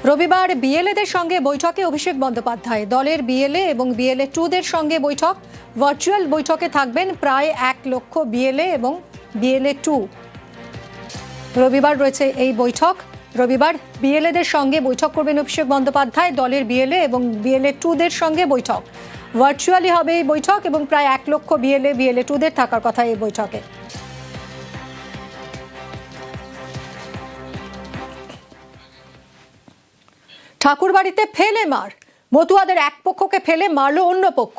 রবিবার বিএলএদের সঙ্গে বৈঠকে অভিষেক বন্দ্যোপাধ্যায়। দলের বিএলএ এবং বিএলএ 2দের সঙ্গে বৈঠক। ভার্চুয়াল বৈঠকে থাকবেন প্রায় 1 লক্ষ বিএলএ এবং বিএলএ 2। রবিবার রয়েছে এই বৈঠক। রবিবার বিএলএদের সঙ্গে বৈঠক করবেন অভিষেক বন্দ্যোপাধ্যায়। দলের বিএলএ এবং বিএলএ 2দের সঙ্গে বৈঠক। ভার্চুয়ালি হবে এই বৈঠক এবং প্রায় 1 লক্ষ বিএলএ 2দের থাকার কথা এই বৈঠকে। ঠাকুরবাড়িতে ফেলে মার, মতুয়াদের এক পক্ষকে ফেলে মারলো অন্য পক্ষ।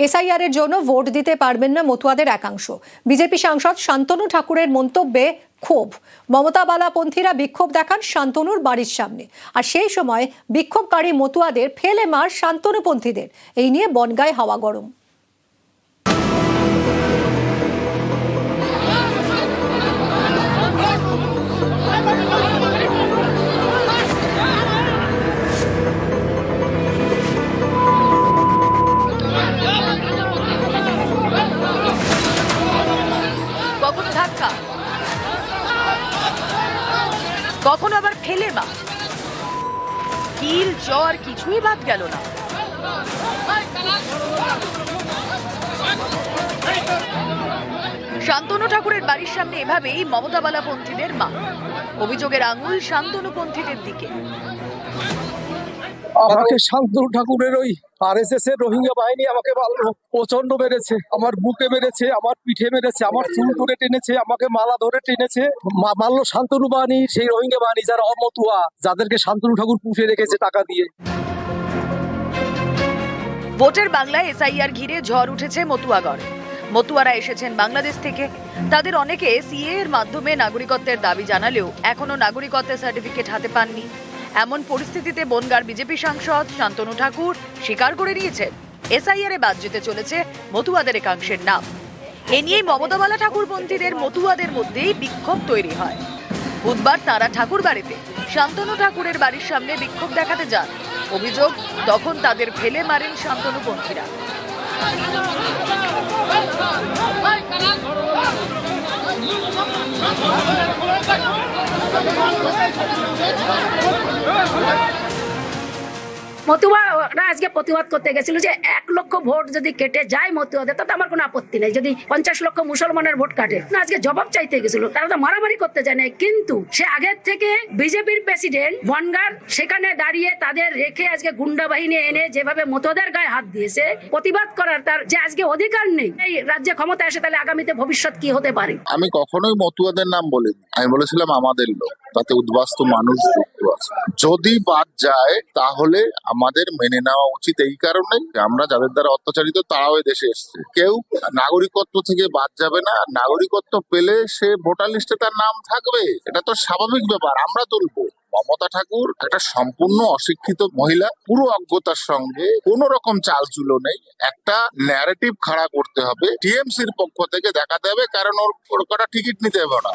এসআইআর এর জন্য ভোট দিতে পারবেন না মতুয়াদের একাংশ। বিজেপি সাংসদ শান্তনু ঠাকুরের মন্তব্যে ক্ষোভ। মমতা বালাপন্থীরা বিক্ষোভ দেখান শান্তনুর বাড়ির সামনে, আর সেই সময় বিক্ষোভকারী মতুয়াদের ফেলে মার শান্তনুপন্থীদের। এই নিয়ে বনগাঁয় হাওয়া গরম। কখন আবার ফেলে মা, কিল জ্বর কিছুই বাদ গেল না। শান্তনু ঠাকুরের বাড়ির সামনে এভাবেই মমতা বালাপন্থীদের মা। অভিযোগের আঙুল শান্তনুপন্থীদের দিকে। আমাকে শান্তনু ঠাকুরের ওই আরএসএস এর রোহিঙ্গা বাহিনী আমাকে প্রচন্ড মেরেছে। আমার বুকে মেরেছে, আমার পিঠে মেরেছে, আমার চুল ধরে টেনেছে, আমাকে মালা ধরে টেনেছে। মারলো শান্তনু বাহিনী, সেই রোহিঙ্গা বাহিনী যারা অমতুয়া, যাদেরকে শান্তনু ঠাকুর পুষে রেখেছে টাকা দিয়ে। ভোটের বাংলায় এসআইআর ঘিরে ঝড় উঠেছে মতুয়াগড়ে। মতুয়ারা এসেছেন বাংলাদেশ থেকে। তাদের অনেকে সিএ এর মাধ্যমে নাগরিকত্বের দাবি জানালেও এখনো নাগরিকত্বের সার্টিফিকেট হাতে পাননি। এমন পরিস্থিতিতে বনগাঁর বিজেপি সাংসদ শান্তনু ঠাকুর স্বীকার করে নিয়েছেন এসআইআর এ বাদ যেতে চলেছে মতুয়াদের একাংশের নাম। এ নিয়েই মমতা বালা ঠাকুরপন্থীদের মতুয়াদের মধ্যেই বিক্ষোভ তৈরি হয়। বুধবার তারা ঠাকুর বাড়িতে শান্তনু ঠাকুরের বাড়ির সামনে বিক্ষোভ দেখাতে যান। অভিযোগ, তখন তাদের ফেলে মারেন শান্তনুপন্থীরা। মতুয়ারা আজকে প্রতিবাদ করতে গেছিল যে 1 লক্ষ ভোট যদি কেটে যায় মতুয়াদের, তাতে আমার কোনো আপত্তি নেই। যদি 50 লক্ষ মুসলমানের ভোট কাটে না, আজকে জবাব চাইতে গেছিল। তারা তো মারামারি করতে যায় না, কিন্তু সে আগের থেকে বিজেপির প্রেসিডেন্ট বনগাঁর সেখানে দাঁড়িয়ে তাদের রেখে আজকে গুন্ডা বাহিনী এনে যেভাবে মতুয়াদের গায়ে হাত দিয়েছে, প্রতিবাদ করার তার যে আজকে অধিকার নেই। এই রাজ্যে ক্ষমতা এসে তাহলে আগামীতে ভবিষ্যৎ কি হতে পারে? আমি কখনোই মতুয়াদের নাম বলিনি, আমি বলেছিলাম আমাদের লোক, তাতে উদ্বাস্তু মানুষ যুক্ত আছে। যদি বাদ যায় তাহলে আমাদের মেনে নেওয়া উচিত। এই কারণে আমরা যাদের দ্বারা অত্যাচারিত তারাও দেশে এসছে। কেউ নাগরিকত্ব থেকে বাদ যাবে না। নাগরিকত্ব পেলে সে ভোটার লিস্টে তার নাম থাকবে, এটা তো স্বাভাবিক ব্যাপার। আমরা তুলবো। মমতা ঠাকুর একটা সম্পূর্ণ অশিক্ষিত মহিলা, পুরো অজ্ঞতার সঙ্গে কোন রকম চালচুলো নেই। একটা ন্যারেটিভ খাড়া করতে হবে, টিএমসির পক্ষ থেকে দেখাতে হবে, কারণ ওর কটা টিকিট নিতে হবে না।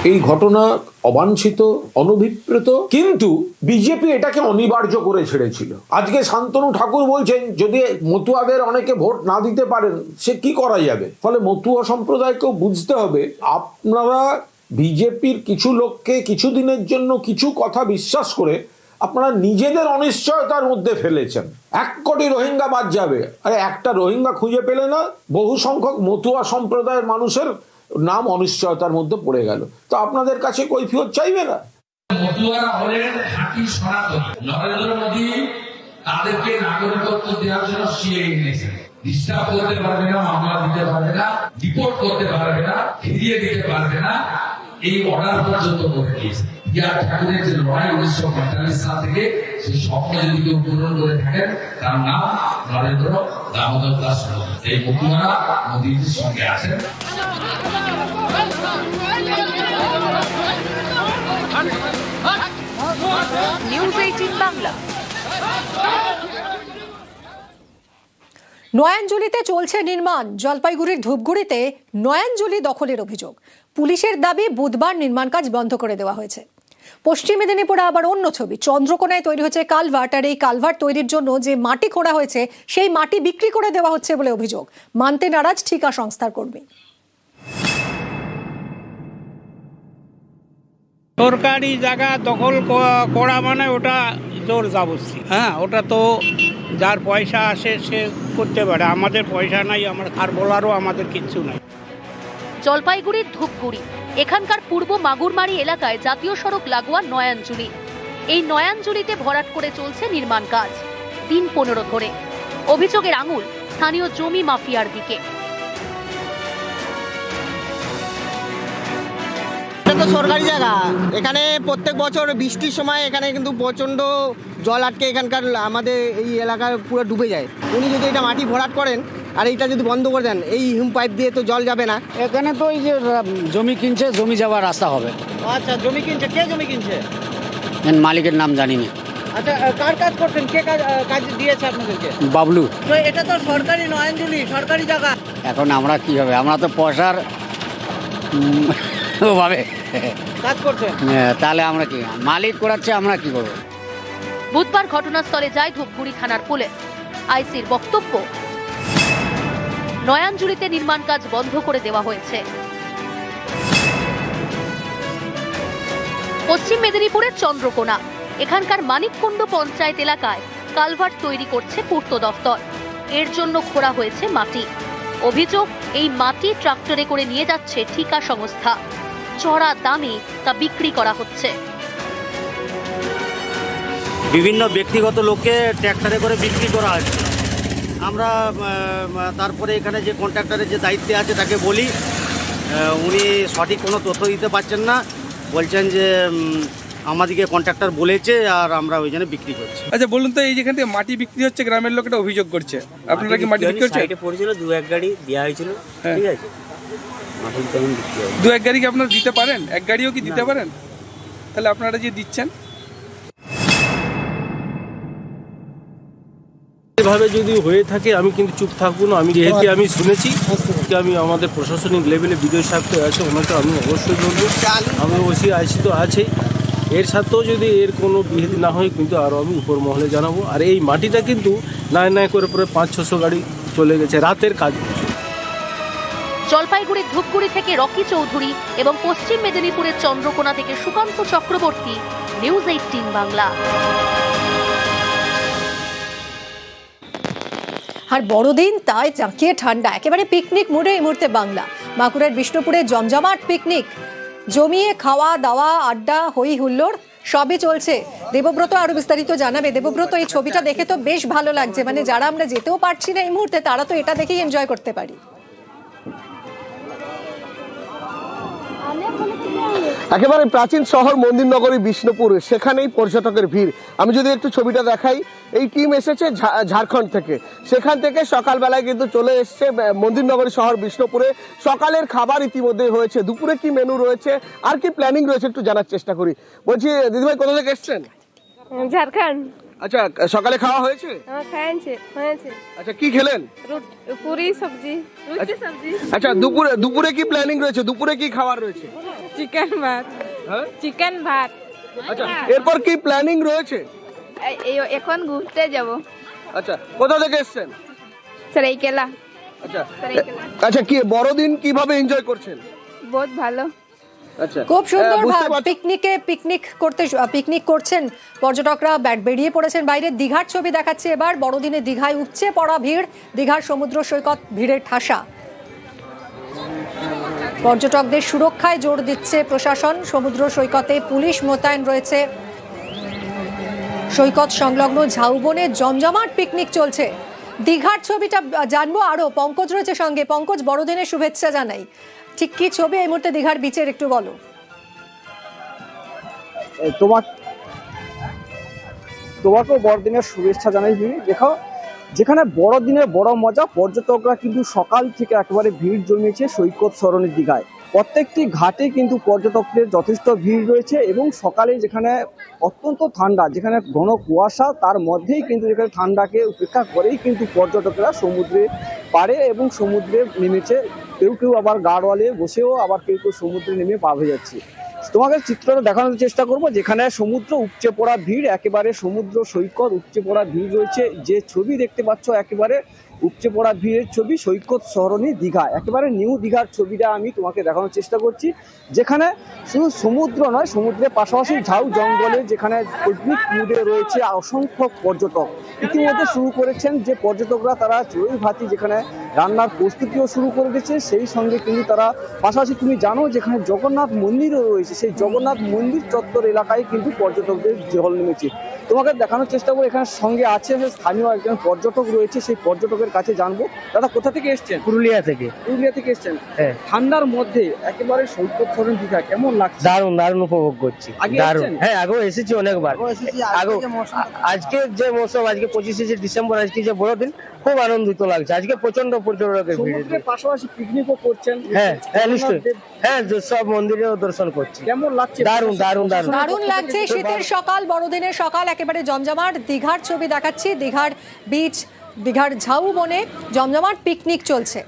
এই ঘটনা অবাঞ্ছিত, অনভিপ্রেত, কিন্তু বিজেপি এটাকে অনিবার্য করে ছেড়েছিল। আজকে শান্তনু ঠাকুর বলছেন যদি মতুয়াদের অনেকে ভোট না দিতে পারেন সে কি করা যাবে। ফলে মতুয়া সম্প্রদায়কেও বুঝতে হবে, আপনারা বিজেপির কিছু লোককে কিছুদিনের জন্য কিছু কথা বিশ্বাস করে আপনারা নিজেদের অনিশ্চয়তার মধ্যে ফেলেছেন। 1 কোটি রোহিঙ্গা বাদ যাবে, আরে একটা রোহিঙ্গা খুঁজে পেলে না, বহু সংখ্যক মতুয়া সম্প্রদায়ের মানুষের নাম অনিশ্চয়তার মধ্যে পড়ে গেল। তো আপনাদের কাছে কৈফিয়ত চাইবে না? মতুয়ারা হলেন খাঁটি সনাতন। নরেন্দ্র মোদী তাদেরকে নাগরিকত্ব দেওয়ার জন্য সিএ এনেছেন। ডিস্টার্ব করতে পারবে না, মামলা দিতে পারবে না, রিপোর্ট করতে পারবে না, ফিরিয়ে দিতে পারবে না, এই অর্ডার পর্যন্ত করে দিয়েছে। ঠাকুরের যে লড়াই 1945 সাল থেকে, সেই স্বপ্ন যদি কেউ পূরণ করে থাকেন তার নাম নরেন্দ্র দামোদর দাস মোদী। এই মতুয়ারা মোদীর সঙ্গে আছেন। নিউজ 18 বাংলা। নয়াঞ্জলিতে চলছে নির্মাণ। জলপাইগুড়ির ধূপগুড়িতে নয়াঞ্জলি দখলের অভিযোগ। পুলিশের দাবি বুধবার নির্মাণ কাজ বন্ধ করে দেওয়া হয়েছে। পশ্চিম মেদিনীপুরে আবার অন্য ছবি। চন্দ্রকোনায় তৈরি হচ্ছে কালভার্ট, আর এই কালভার্ট তৈরির জন্য যে মাটি খোঁড়া হয়েছে সেই মাটি বিক্রি করে দেওয়া হচ্ছে বলে অভিযোগ। মানতে নারাজ ঠিকা সংস্থার কর্মী। সরকারি জায়গা দখল করা মানে ওটা জোর জবরদস্তি। হ্যাঁ, ওটা তো যার পয়সা আসে সে করতে পারে, আমাদের পয়সা নাই, আমার আর বলারও আমাদের কিচ্ছু নাই। জলপাইগুড়ির ধূপগুড়ি, এখানকার পূর্ব মাগুরমারি এলাকায় জাতীয় সড়ক লাগোয়া নয়াঞ্জলি। এই নয়াঞ্জলিতে ভরাট করে চলছে নির্মাণ কাজ দিন 15 ধরে। অভিযোগের আঙুল স্থানীয় জমি মাফিয়ার দিকে। এটা তো সরকারি জায়গা, এখানে প্রত্যেক বছর বৃষ্টির সময় এখানে কিন্তু প্রচণ্ড জল আটকে এখানকার আমাদের এই এলাকায় পুরো ডুবে যায়। উনি যদি এটা মাটি ভরাট করেন আর এইটা যদি বন্ধ করে দেন, এই হিম পাইপ দিয়ে তো জল যাবে না। এখানে তো এই যে জমি কিনছে, জমি যাওয়ার রাস্তা হবে। আচ্ছা, জমি কিনছে, কে জমি কিনছে? মালিকের নাম জানি না। আচ্ছা, কার কাজ করছেন, কে কাজ দিয়েছে আপনাদেরকে? বাবলু। তো এটা তো সরকারি নয়াঞ্জলি, সরকারি জায়গা। এখন আমরা কি হবে, আমরা তো পয়সার ভাবে কাজ করছেন, তাহলে আমরা কি, মালিক করাচ্ছে, আমরা কি করবো? বুধবার ঘটনাস্থলে যায় ধূপগুড়ি থানার পুলিশ। আইসির বক্তব্য, নয়াঞ্জলিতে নির্মাণ কাজ বন্ধ করে দেওয়া হয়েছে। পশ্চিম মেদিনীপুরের চন্দ্রকোনা, এখানকার মানিককুণ্ড পঞ্চায়েত এলাকায় কালভার্ট তৈরি করছে পূর্ত দফতর। এর জন্য খোঁড়া হয়েছে মাটি। অভিযোগ, এই মাটি ট্রাক্টরে করে নিয়ে যাচ্ছে ঠিকা সংস্থা। চড়া দামে তা বিক্রি করা হচ্ছে। বিভিন্ন ব্যক্তিগত লোককে ট্র্যাক্টরে করে বিক্রি করা হচ্ছে। আমরা তারপরে এখানে যে কন্ট্রাক্টরের যে দায়িত্বে আছে তাকে বলি, উনি সঠিক কোনো তথ্য দিতে পারছেন না, বলছেন যে আমাদেরকে কন্ট্রাক্টর বলেছে আর আমরা ওই জন্য বিক্রি করছি। আচ্ছা বলুন তো, এই যেখান থেকে মাটি বিক্রি হচ্ছে, গ্রামের লোকেরা অভিযোগ করছে, আপনারা কি মাটি বিক্রি করছেন? সাইডে পড়েছিল, 2-1 গাড়ি দেওয়া হয়েছিল, ঠিক আছে, মাটি তেমন বিক্রি হয়। 2-1 গাড়ি কি আপনারা দিতে পারেন? 1 গাড়িও কি দিতে পারেন? তাহলে আপনারা যে দিচ্ছেন, এভাবে যদি হয়ে থাকে আমি কিন্তু চুপ থাকবো না। আমি যেহেতু আমি শুনেছি, আমি আমাদের প্রশাসনিক লেভেলে বিজয় সাহেব আছে, ওনাকে আমি অবশ্যই বলবো। আমি ওসি আইসি তো আছেই, এর সাথেও যদি এর কোনো বিহিত না হয় কিন্তু আরও আমি উপর মহলে জানাবো। আর এই মাটিটা কিন্তু নাই করে পরে 500-600 গাড়ি চলে গেছে, রাতের কাজ। জলপাইগুড়ির ধূপগুড়ি থেকে রকি চৌধুরী এবং পশ্চিম মেদিনীপুরের চন্দ্রকোনা থেকে সুকান্ত চক্রবর্তী, নিউজ 18 বাংলা। আর বড়দিন তাই জাঁকিয়ে ঠান্ডা, একেবারে পিকনিক মুডে এই মুহূর্তে বাংলা। বাঁকুড়ার বিষ্ণুপুরে জমজমাট পিকনিক, জমিয়ে খাওয়া দাওয়া, আড্ডা, হই হুল্লোড় সবই চলছে। দেবব্রত আরো বিস্তারিত জানাবে। দেবব্রত, এই ছবিটা দেখে তো বেশ ভালো লাগছে, মানে যারা আমরা যেতেও পারছি না এই মুহূর্তে, তারা তো এটা দেখেই এনজয় করতে পারি। একেবারে প্রাচীন শহর মন্দিরনগরী বিষ্ণুপুর, সেখানেই পর্যটকের ভিড়। আমি যদি একটু ছবিটা দেখাই, এই টিম এসেছে ঝাড়খণ্ড থেকে। সেখান থেকে সকালবেলায় কিন্তু চলে এসছে মন্দিরনগরী শহর বিষ্ণুপুরে। সকালের খাবার ইতিমধ্যে হয়েছে, দুপুরে কি মেনু রয়েছে আর কি প্ল্যানিং রয়েছে একটু জানার চেষ্টা করি। বলছি দিদিভাই, কোথা থেকে এসছেন? ঝাড়খণ্ড। আচ্ছা, সকালে খাওয়া হয়েছে? হয়েছে। আচ্ছা, কি খেলেন? পুরি সবজি, রুটি সবজি। আচ্ছা, দুপুরে কি প্ল্যানিং রয়েছে? দুপুরে কি খাবার রয়েছে? চিকেন ভাত। হ্যাঁ, চিকেন ভাত। আচ্ছা, এরপর কি প্ল্যানিং রয়েছে? এখন ঘুরতে যাব। আচ্ছা, কোথা থেকে এসছেন? সরাইকেলা। আচ্ছা আচ্ছা, কি বড়দিন কিভাবে এনজয় করছেন? বহুত ভালো। আচ্ছা, খুব সুন্দর পিকনিক করছেন পর্যটকরা, বেরিয়ে পড়েছেন বাইরে। দীঘার ছবি দেখাচ্ছে এবার। বড়দিনে দীঘায় উপচে পড়া ভিড়, দীঘার সমুদ্র সৈকত ভিড়ের ঠাসা। পর্যটকদের সুরক্ষায় জোর দিচ্ছে প্রশাসন। সমুদ্র সৈকতে পুলিশ মোতায়েন রয়েছে। সৈকত সংলগ্ন ঝাউবনে জমজমাট পিকনিক চলছে। দীঘার ছবিটা জানবো আরো, পঙ্কজ রয়েছে সঙ্গে। পঙ্কজ, বড়দিনের শুভেচ্ছা জানাই। ঠিক কি ছবি এই মুহূর্তে দীঘার বিচের, একটু বলো। তোমাকেও বড়দিনের শুভেচ্ছা জানাই। দেখো, যেখানে বড়দিনের বড় মজা, পর্যটকরা কিন্তু সকাল থেকে একেবারে ভিড় জমিয়েছে সৈকত সরণি দীঘায়। প্রত্যেকটি ঘাটে কিন্তু পর্যটকদের যথেষ্ট ভিড় রয়েছে এবং সকালে যেখানে অত্যন্ত ঠান্ডা, যেখানে ঘন কুয়াশা, তার মধ্যেই কিন্তু যেখানে ঠান্ডাকে উপেক্ষা করেই কিন্তু পর্যটকরা সমুদ্রে পাড়ে এবং সমুদ্রে নেমেছে। কেউ আবার গাড়োয়ালে বসেও, আবার কেউ সমুদ্রে নেমে পা ভেজাচ্ছে। তোমাকে চিত্রটা দেখানোর চেষ্টা করব, যেখানে সমুদ্র উপচে পড়া ভিড়, একেবারে সমুদ্র সৈকত উপচে পড়া ভিড় রয়েছে। যে ছবি দেখতে পাচ্ছ একেবারে উপচে পড়া ভিড়ের ছবি, সৈকত সরণি দীঘা, একেবারে নিউ দীঘার ছবিটা আমি তোমাকে দেখানোর চেষ্টা করছি। যেখানে শুধু সমুদ্র নয়, সমুদ্রের পাশাপাশি ঝাউ জঙ্গলে যেখানে পিকনিক মুডে রয়েছে অসংখ্য পর্যটক। ইতিমধ্যে শুরু করেছেন যে পর্যটকরা, তারা চড়ুই ভাতি যেখানে রান্নার প্রস্তুতিও শুরু করে দিয়েছে। সেই সঙ্গে কিন্তু তারা পাশাপাশি তুমি জানো যেখানে জগন্নাথ মন্দিরও রয়েছে, সেই জগন্নাথ মন্দির চত্বর এলাকায় কিন্তু পর্যটকদের ঢল নেমেছে। তোমাকে দেখানোর চেষ্টা করবো, এখানে সঙ্গে আছে স্থানীয় একজন পর্যটক রয়েছে, সেই পর্যটকের কাছে জানবো। দাদা কোথা থেকে এসছেন? পুরুলিয়া থেকে। পুরুলিয়া থেকে এসছেন। হ্যাঁ। ঠান্ডার মধ্যে একেবারে সৈকত সরণ দীঘা কেমন লাগছে? দারুণ দারুণ উপভোগ করছি, আগে দারুণ। এসেছেন? হ্যাঁ, আগেও এসেছি অনেকবার। আগেও আজকে যে মৌসুম, আজকে 25শে ডিসেম্বর, আজকে যে বড়দিন, খুব আনন্দিত লাগছে। আজকে প্রচন্ড পর্যটকের ভিড়। সমুদ্রের পাশাপাশি পিকনিকও করছেন। হ্যাঁ হ্যাঁ, নিশ্চয়ই। হ্যাঁ, সব মন্দিরেও দর্শন করছি। কেমন লাগছে? দারুণ দারুণ দারুণ দারুণ লাগছে। শীতের সকাল, বড়দিনের সকাল, একেবারে জমজমাট। দীঘার ছবি দেখাচ্ছি, দীঘার বিচ, দীঘার ঝাউ বনে জমজমাট পিকনিক চলছে।